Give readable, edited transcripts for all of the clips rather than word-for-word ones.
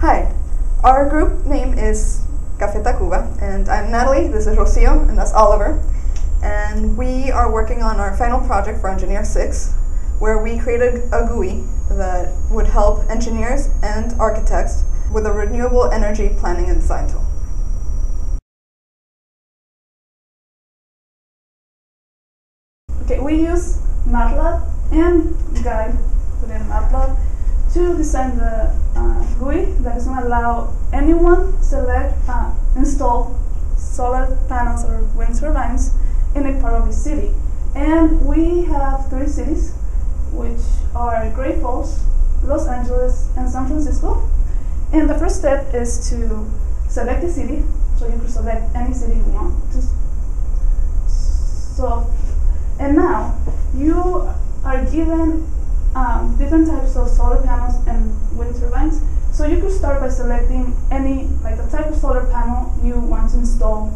Hi, our group name is Tacvba, and I'm Natalie, this is Rocio, and that's Oliver. And we are working on our final project for ENG6, where we created a GUI that would help engineers and architects with a renewable energy planning and design tool. Okay, we use MATLAB and Guide within MATLAB to design the GUI that is going to allow anyone select install solar panels or wind turbines in a part of a city. And we have 3 cities, which are Great Falls, Los Angeles, and San Francisco. And the first step is to select a city, so you can select any city you want. And now you are given different types of solar panels and wind turbines. So you could start by selecting any, like the type of solar panel you want to install.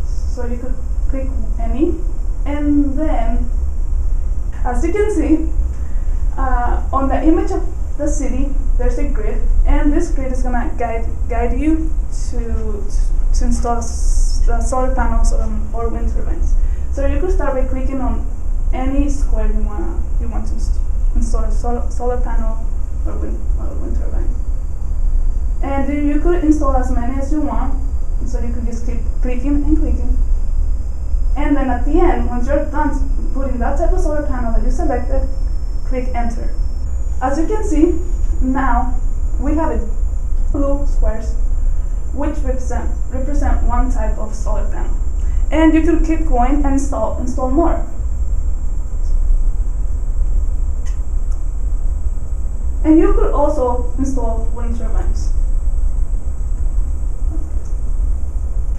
So you could click any, and then, as you can see, on the image of the city, there's a grid, and this grid is gonna guide you to install the solar panels or wind turbines. So you could start by clicking on any square you want to install a solar panel or wind turbine. And you could install as many as you want, so you could just keep clicking and clicking. And then at the end, once you're done putting that type of solar panel that you selected, click enter. As you can see, now we have blue squares, which represent one type of solar panel. And you can keep going and install more. And you could also install wind turbines.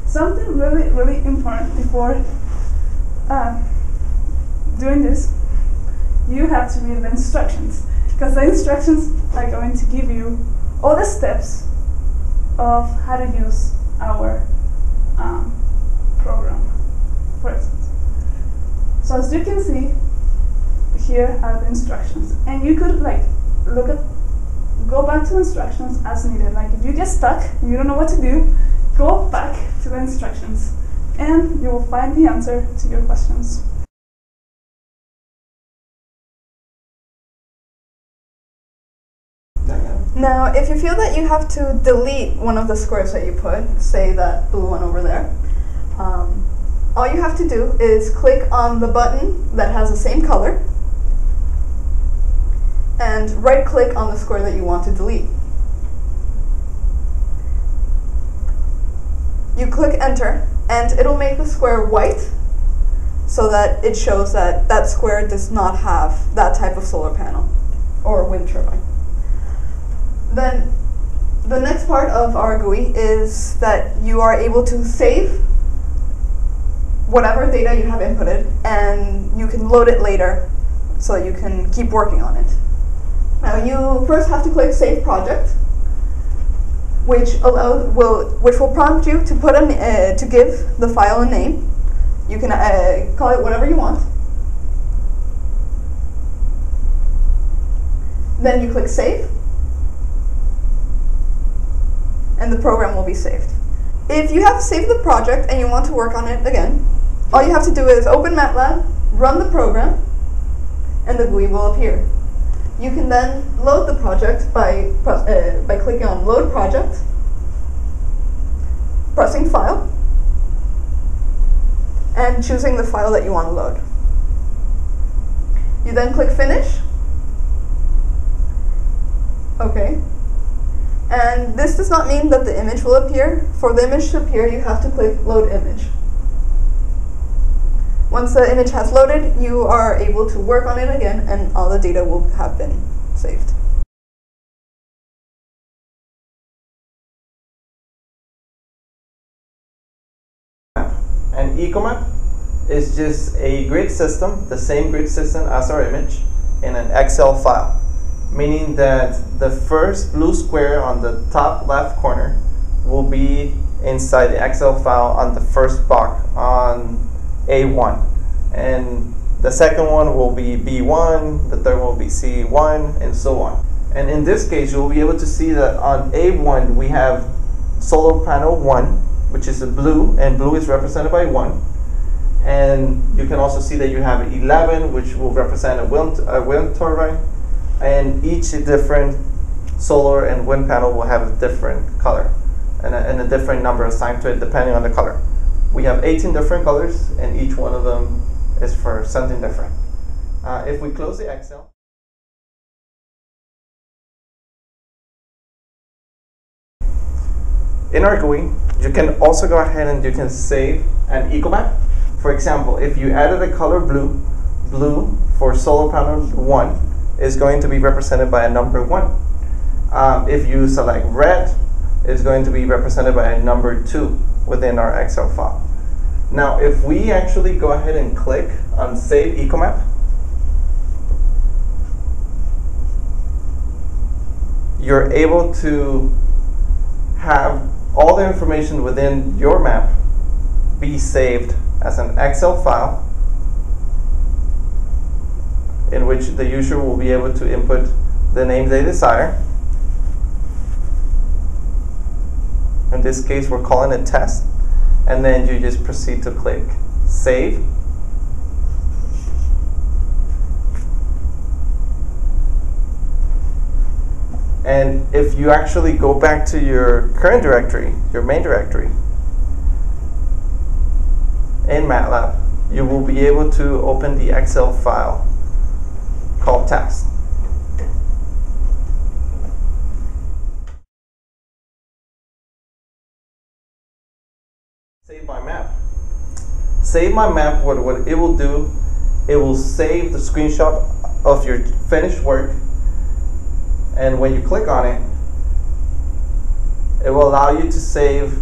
Something really important before doing this, you have to read the instructions, because the instructions are going to give you all the steps of how to use our program, for instance. So as you can see, here are the instructions, and you could go back to the instructions as needed. Like if you get stuck and you don't know what to do, go back to the instructions and you will find the answer to your questions. Now, if you feel that you have to delete one of the squares that you put, say that blue one over there, all you have to do is click on the button that has the same color and right-click on the square that you want to delete. You click enter, and it'll make the square white so that it shows that that square does not have that type of solar panel or wind turbine. Then the next part of our GUI is that you are able to save whatever data you have inputted, and you can load it later so you can keep working on it. Now you first have to click Save Project, which will prompt you to to give the file a name. You can call it whatever you want. Then you click Save, and the program will be saved. If you have saved the project and you want to work on it again, all you have to do is open MATLAB, run the program, and the GUI will appear. You can then load the project by clicking on Load Project, pressing File, and choosing the file that you want to load. You then click Finish. Okay. And this does not mean that the image will appear. For the image to appear, you have to click Load Image. Once the image has loaded, you are able to work on it again, and all the data will have been saved. An EcoMap is just a grid system, the same grid system as our image, in an Excel file. Meaning that the first blue square on the top left corner will be inside the Excel file on the first box on A1. And the second one will be B1, the third one will be C1, and so on. And in this case, you'll be able to see that on A1 we have solar panel 1, which is a blue, and blue is represented by 1. And you can also see that you have 11, which will represent a wind turbine, and each different solar and wind panel will have a different color and a different number assigned to it depending on the color. We have 18 different colors, and each one of them is for something different. If we close the Excel, in our GUI, you can also go ahead and you can save an eco-map. For example, if you added a color blue, blue for solar panel 1 is going to be represented by a number 1. If you select red, it's going to be represented by a number 2 within our Excel file. Now, if we actually go ahead and click on Save Ecomap, you're able to have all the information within your map be saved as an Excel file in which the user will be able to input the name they desire. In this case, we're calling it test, and then you just proceed to click save. And if you actually go back to your current directory, your main directory, in MATLAB, you will be able to open the Excel file called test. Save my map. Save my map, what it will do, it will save the screenshot of your finished work, and when you click on it, it will allow you to save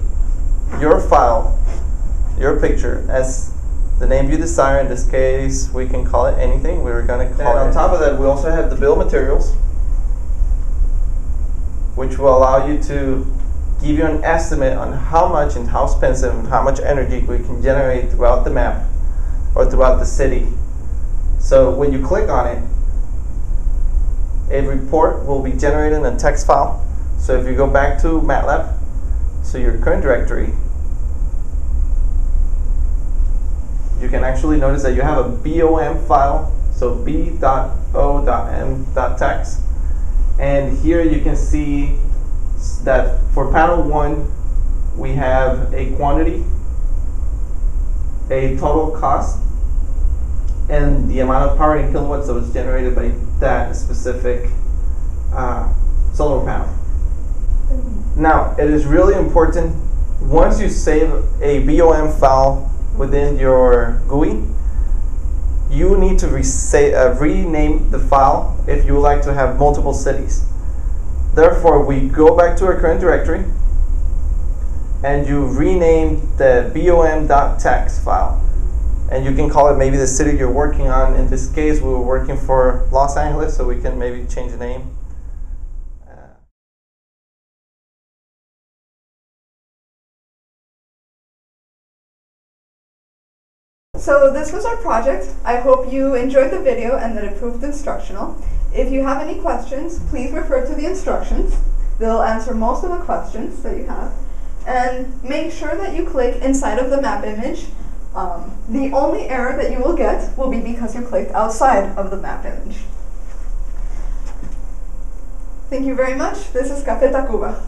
your file, your picture, as the name you desire. In this case, we can call it anything. We're going to call it. On top of that, we also have the bill of materials, which will allow you to give you an estimate on how much and how expensive and how much energy we can generate throughout the map or throughout the city. So when you click on it, a report will be generated in a text file. So if you go back to MATLAB, to your current directory, you can actually notice that you have a BOM file, so b.o.m.text, and here you can see that for panel 1 we have a quantity, a total cost, and the amount of power in kilowatts that was generated by that specific solar panel. Now, it is really important, once you save a BOM file within your GUI, you need to rename the file if you would like to have multiple cities. Therefore, we go back to our current directory and you rename the bom.txt file. And you can call it maybe the city you're working on. In this case, we were working for Los Angeles, so we can maybe change the name. So this was our project. I hope you enjoyed the video and that it proved instructional. If you have any questions, please refer to the instructions. They'll answer most of the questions that you have. And make sure that you click inside of the map image. The only error that you will get will be because you clicked outside of the map image. Thank you very much. This is Tacvba.